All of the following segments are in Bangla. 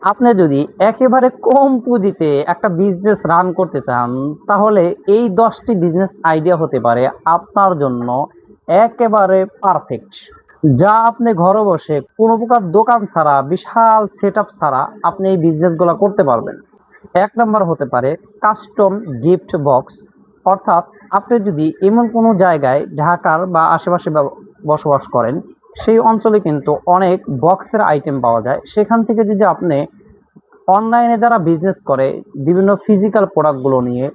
আপনি যদি একেবারে কম পুঁজিতে একটা বিজনেস রান করতে চান, তাহলে এই 10টি বিজনেস আইডিয়া হতে পারে আপনার জন্য একেবারে পারফেক্ট, যা আপনি ঘরে বসে কোনো প্রকার দোকান ছাড়া, বিশাল সেটআপ ছাড়া আপনি এই বিজনেসগুলো করতে পারবেন। 1 নম্বর হতে পারে কাস্টম গিফট বক্স। অর্থাৎ আপনি যদি এমন কোনো জায়গায় ঢাকার বা আশেপাশে বসবাস করেন, সেই অঞ্চলে কিন্তু অনেক বক্সের আইটেম পাওয়া যায়। সেখান থেকে যদি আপনি অনলাইনে যারা বিজনেস করে বিভিন্ন ফিজিক্যাল প্রোডাক্টগুলো নিয়ে,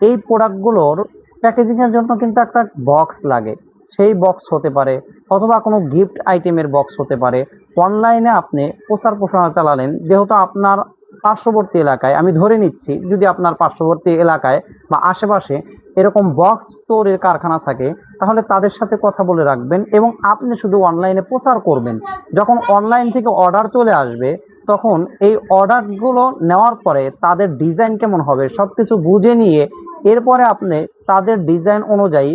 এই প্রোডাক্টগুলোর প্যাকেজিংয়ের জন্য কিন্তু একটা বক্স লাগে। সেই বক্স হতে পারে অথবা কোনো গিফট আইটেমের বক্স হতে পারে। অনলাইনে আপনি প্রচার প্রসারণা চালালেন, যেহেতু আপনার পার্শ্ববর্তী এলাকায়, আমি ধরে নিচ্ছি যদি আপনার পার্শ্ববর্তী এলাকায় বা আশেপাশে এরকম বক্স তৈরির কারখানা থাকে, তাহলে তাদের সাথে কথা বলে রাখবেন এবং আপনি শুধু অনলাইনে প্রচার করবেন। যখন অনলাইন থেকে অর্ডার চলে আসবে, তখন এই অর্ডারগুলো নেওয়ার পরে তাদের ডিজাইন কেমন হবে সবকিছু বুঝে নিয়ে এরপরে আপনি তাদের ডিজাইন অনুযায়ী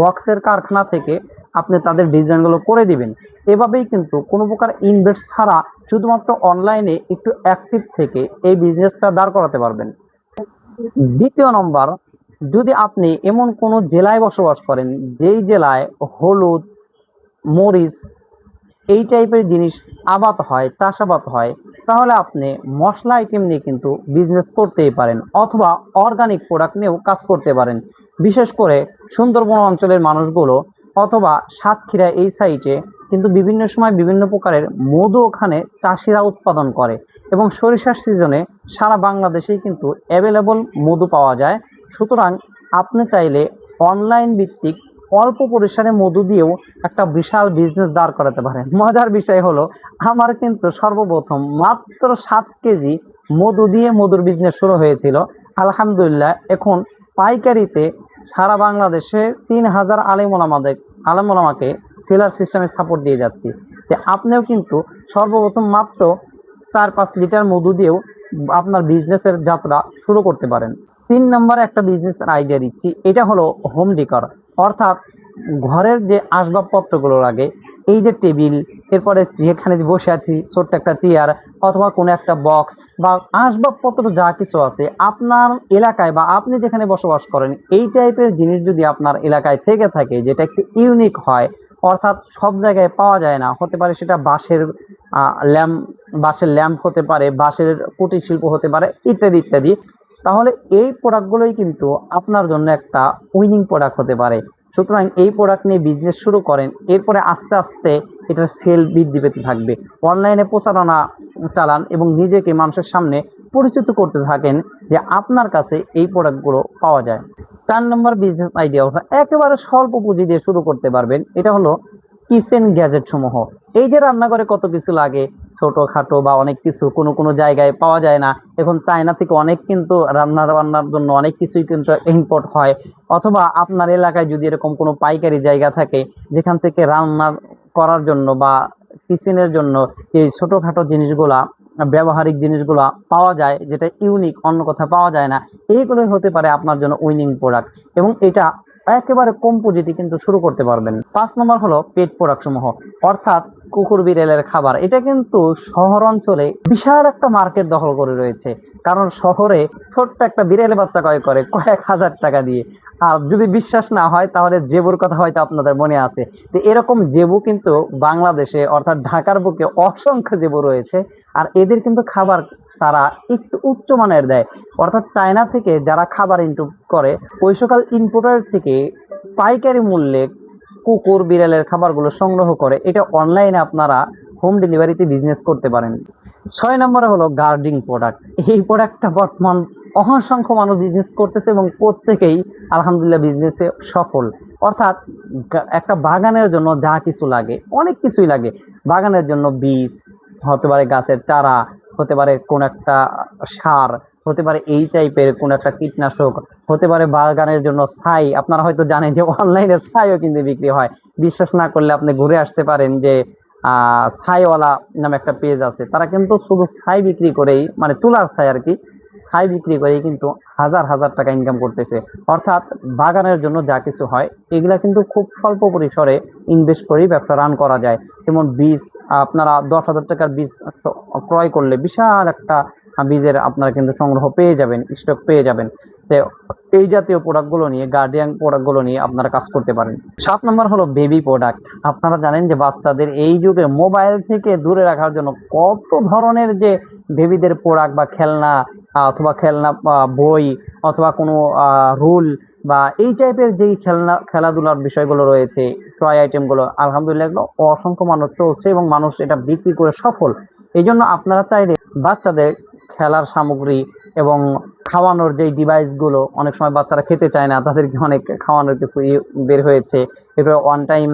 বক্সের কারখানা থেকে আপনি তাদের ডিজাইনগুলো করে দিবেন। এভাবেই কিন্তু কোনো প্রকার ইনভেস্ট ছাড়া শুধুমাত্র অনলাইনে একটু অ্যাক্টিভ থেকে এই বিজনেসটা দাঁড় করাতে পারবেন। দ্বিতীয় নম্বর, যদি আপনি এমন কোনো জেলায় বসবাস করেন যেই জেলায় হলুদ, মরিচ এই টাইপের জিনিস আবাদ হয়, চাষাবাদ হয়, তাহলে আপনি মশলা আইটেম নিয়ে কিন্তু বিজনেস করতেই পারেন অথবা অর্গানিক প্রোডাক্ট নিয়েও কাজ করতে পারেন। বিশেষ করে সুন্দরবন অঞ্চলের মানুষগুলো অথবা সাতক্ষীরা এই সাইটে কিন্তু বিভিন্ন সময় বিভিন্ন প্রকারের মধু ওখানে চাষিরা উৎপাদন করে এবং সরিষার সিজনে সারা বাংলাদেশেই কিন্তু অ্যাভেলেবল মধু পাওয়া যায়। সুতরাং আপনি চাইলে অনলাইন ভিত্তিক অল্প পরিসরে মধু দিয়েও একটা বিশাল বিজনেস দাঁড় করাতে পারেন। মজার বিষয় হলো, আমার কিন্তু সর্বপ্রথম মাত্র 7 কেজি মধু দিয়ে মধুর বিজনেস শুরু হয়েছিল। আলহামদুলিল্লাহ এখন পাইকারিতে সারা বাংলাদেশে 3000 আলেম ওলামাকে সেলার সিস্টেমে সাপোর্ট দিয়ে যাচ্ছি। যে আপনিও কিন্তু সর্বপ্রথম মাত্র 4-5 লিটার মধু দিয়েও আপনার বিজনেসের যাত্রা শুরু করতে পারেন। 3 নম্বরে একটা বিজনেস আইডিয়া দিচ্ছি, এটা হলো হোম ডেকর। অর্থাৎ ঘরের যে আসবাবপত্রগুলো লাগে, এই যে টেবিল, এরপরে যেখানে বসে আছি ছোট্ট একটা চেয়ার অথবা কোনো একটা বক্স বা আসবাবপত্র যা কিছু আছে আপনার এলাকায় বা আপনি যেখানে বসবাস করেন, এই টাইপের জিনিস যদি আপনার এলাকায় থেকে থাকে যেটা একটু ইউনিক হয়, অর্থাৎ সব জায়গায় পাওয়া যায় না, হতে পারে সেটা বাঁশের ল্যাম্প হতে পারে, বাঁশের কুটির শিল্প হতে পারে, ইত্যাদি ইত্যাদি, তাহলে এই প্রোডাক্টগুলোই কিন্তু আপনার জন্য একটা উইনিং প্রোডাক্ট হতে পারে। সুতরাং এই প্রোডাক্ট নিয়ে বিজনেস শুরু করেন, এরপরে আস্তে আস্তে এটার সেল বৃদ্ধি পেতে থাকবে। অনলাইনে প্রচারণা চালান এবং নিজেকে মানুষের সামনে পরিচিত করতে থাকেন যে আপনার কাছে এই প্রোডাক্টগুলো পাওয়া যায়। 4 নম্বর বিজনেস আইডিয়া একেবারে স্বল্প পুঁজি দিয়ে শুরু করতে পারবেন, এটা হলো কিচেন গ্যাজেট সমূহ। এই যে রান্নাঘরে কত কিছু লাগে, ছোটখাটো বা অনেক কিছু কোনো কোনো জায়গায় পাওয়া যায় না, এখন চায়না থেকে অনেক কিন্তু রান্নার জন্য অনেক কিছুই কিন্তু ইম্পোর্ট হয়। অথবা আপনার এলাকায় যদি এরকম কোনো পাইকারি জায়গা থাকে যেখান থেকে রান্না করার জন্য বা কিচেনের জন্য এই ছোটখাটো জিনিসগুলা, ব্যবহারিক জিনিসগুলা পাওয়া যায় যেটা ইউনিক, অন্য কোথাও পাওয়া যায় না, এইগুলোই হতে পারে আপনার জন্য উইনিং প্রোডাক্ট এবং এটা একেবারে কম পুঁজিতে কিন্তু শুরু করতে পারবেন। 5 নম্বর হলো পেট প্রোডাক্ট সমূহ। অর্থাৎ কুকুর বিড়ালের খাবার, এটা কিন্তু শহর অঞ্চলে বিশাল একটা মার্কেট দখল করে রয়েছে। কারণ শহরে ছোট্ট একটা বিড়ালের বাচ্চা ক্রয় করে কয়েক হাজার টাকা দিয়ে। আর যদি বিশ্বাস না হয় তাহলে জেবুর কথা হয়তো আপনাদের মনে আছে। তো এরকম জেবু কিন্তু বাংলাদেশে অর্থাৎ ঢাকার বুকে অসংখ্য জেবু রয়েছে। আর এদের কিন্তু খাবার তারা একটু উচ্চমানের দেয়, অর্থাৎ চায়না থেকে যারা খাবার ইনপুট করে ওই সকল ইনপুটের থেকে পাইকারি মূল্যে কুকুর বিড়ালের খাবারগুলো সংগ্রহ করে এটা অনলাইনে আপনারা হোম ডেলিভারিতে বিজনেস করতে পারেন। 6 নম্বরে হলো গার্ডেনিং প্রোডাক্ট। এই প্রোডাক্টটা বর্তমান অসংখ্য মানুষ বিজনেস করতেছে এবং প্রত্যেকেই আলহামদুলিল্লাহ বিজনেসে সফল। অর্থাৎ একটা বাগানের জন্য যা কিছু লাগে, অনেক কিছুই লাগে। বাগানের জন্য বীজ হতে পারে, গাছের চারা হতে পারে, কোন একটা সার হতে পারে, এই টাইপের কোন একটা কীটনাশক হতে পারে, বাগানের জন্য ছাই। আপনারা হয়তো জানেন যে অনলাইনে ছাইও কিন্তু বিক্রি হয়। বিশ্বাস না করলে আপনি ঘুরে আসতে পারেন যে ছাইওয়ালা নামে একটা পেজ আছে, তারা কিন্তু শুধু ছাই বিক্রি করেই, মানে তুলার ছাই আর কি, ছাই বিক্রি করেই কিন্তু হাজার হাজার টাকা ইনকাম করতেছে। অর্থাৎ বাগানের জন্য যা কিছু হয় এগুলা কিন্তু খুব স্বল্প পরিসরে ইনভেস্ট করেই ব্যবসা রান করা যায়। যেমন বীজ আপনারা 10,000 টাকার বীজ ক্রয় করলে বিশাল একটা বীজের আপনারা কিন্তু সংগ্রহ পেয়ে যাবেন, স্টক পেয়ে যাবেন। তো এই জাতীয় প্রোডাক্টগুলো নিয়ে, গার্ডিয়ান প্রোডাক্টগুলো নিয়ে আপনারা কাজ করতে পারেন। 7 নম্বর হলো বেবি প্রোডাক্ট। আপনারা জানেন যে বাচ্চাদের এই যুগে মোবাইল থেকে দূরে রাখার জন্য কত ধরনের যে বেবিদের প্রোডাক্ট বা খেলনা অথবা খেলনা বই অথবা কোনো রুল বা এই টাইপের যেই খেলাধুলার বিষয়গুলো রয়েছে, টয় আইটেমগুলো, আলহামদুলিল্লাহ এগুলো অসংখ্য মানুষ চলছে এবং মানুষ এটা বিক্রি করে সফল। এই জন্য আপনারা চাইলে বাচ্চাদের খেলার সামগ্রী এবং খাওয়ানোর যেই ডিভাইসগুলো, অনেক সময় বাচ্চারা খেতে চায় না, তাদেরকে অনেক খাওয়ানোর কিছু বের হয়েছে, এরপরে ওয়ান টাইম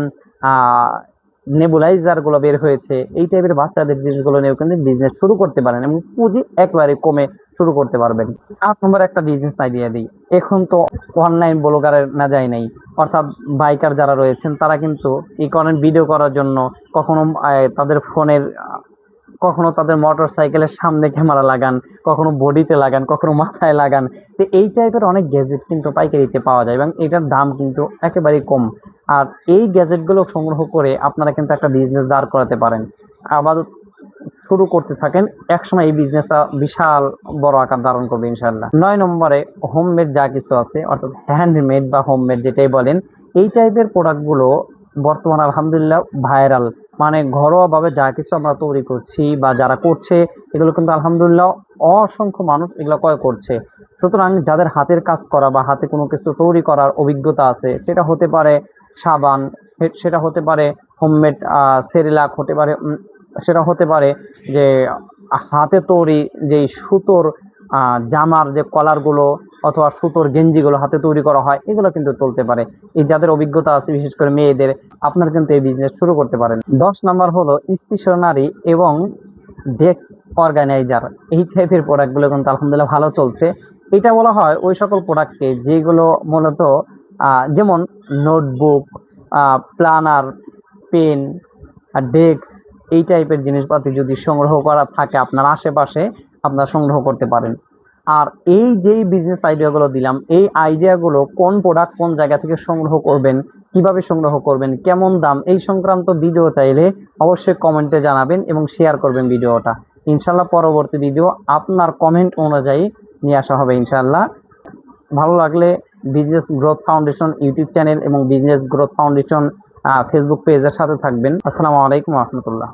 নেবুলাইজারগুলো বের হয়েছে। এই টাইপের বাচ্চাদের জিনিসগুলো নিয়েও কিন্তু বিজনেস শুরু করতে পারেন এবং পুঁজি একেবারে কমে শুরু করতে পারবেন। 8 নম্বর একটা বিজনেস আইডিয়া দিই। এখন তো অনলাইন ব্লগারের না যায় নাই, অর্থাৎ বাইকার যারা রয়েছেন তারা কিন্তু কি করেন, ভিডিও করার জন্য কখনো তাদের ফোনের কখনো তাদের মোটর সাইকেলের সামনে ক্যামেরা লাগান, কখনো বডিতে লাগান, কখনো মাথায় লাগান। তো এই টাইপের অনেক গ্যাজেট কিন্তু পাইকারিতে পাওয়া যায় এবং এটার দাম কিন্তু একেবারেই কম। আর এই গ্যাজেটগুলো সংগ্রহ করে আপনারা কিন্তু একটা বিজনেস দাঁড় করাতে পারেন। আবার শুরু করতে থাকেন, একসময় এই বিজনেসটা বিশাল বড় আকার ধারণ করবে ইনশাল্লাহ। 9 নম্বরে হোমমেড যা কিছু আছে, অর্থাৎ হ্যান্ডমেড বা হোমমেড যেটাই বলেন, এই টাইপের প্রোডাক্টগুলো বর্তমানে আলহামদুলিল্লাহ ভাইরাল। মানে ঘরোয়াভাবে যা কিছু আমরা তৈরি করছি বা যারা করছে, এগুলো কিন্তু আলহামদুলিল্লাহ অসংখ্য মানুষ এগুলো ক্রয় করছে। সুতরাং যাদের হাতের কাজ করা বা হাতে কোনো কিছু তৈরি করার অভিজ্ঞতা আছে, সেটা হতে পারে সাবান, সেটা হতে পারে হোমমেড সেরিলাক, হতে পারে সেটা হতে পারে যে হাতে তৈরি যেই সুতোর জামার যে কলারগুলো অথবা সুতোর গেঞ্জিগুলো হাতে তৈরি করা হয়, এগুলো কিন্তু চলতে পারে। এই যাদের অভিজ্ঞতা আছে, বিশেষ করে মেয়েদের, আপনারা কিন্তু এই বিজনেস শুরু করতে পারেন। 10 নম্বর হলো স্টেশনারি এবং ডেস্ক অর্গানাইজার। এই টাইপের প্রোডাক্টগুলো কিন্তু আলহামদুলিল্লাহ ভালো চলছে। এটা বলা হয় ওই সকল প্রোডাক্টকে যেগুলো মূলত যেমন নোটবুক, প্ল্যানার, পেন, ডেস্ক, এই টাইপের জিনিসপাতি যদি সংগ্রহ করা থাকে আপনার আশেপাশে, আপনারা সংগ্রহ করতে পারেন। আর এই যেই বিজনেস আইডিয়াগুলো দিলাম, এই আইডিয়াগুলো কোন প্রোডাক্ট কোন জায়গা থেকে সংগ্রহ করবেন, কিভাবে সংগ্রহ করবেন, কেমন দাম, এই সংক্রান্ত ভিডিও চাইলে অবশ্যই কমেন্টে জানাবেন এবং শেয়ার করবেন ভিডিওটা। ইনশাল্লাহ পরবর্তী ভিডিও আপনার কমেন্ট অনুযায়ী নিয়ে আসা হবে ইনশাল্লাহ। ভালো লাগলে business growth foundation YouTube channel এবং বিজনেস গ্রোথ ফাউন্ডেশন ফেসবুক পেজের সাথে থাকবেন। আসসালামু আলাইকুম রহমতুল্লাহ।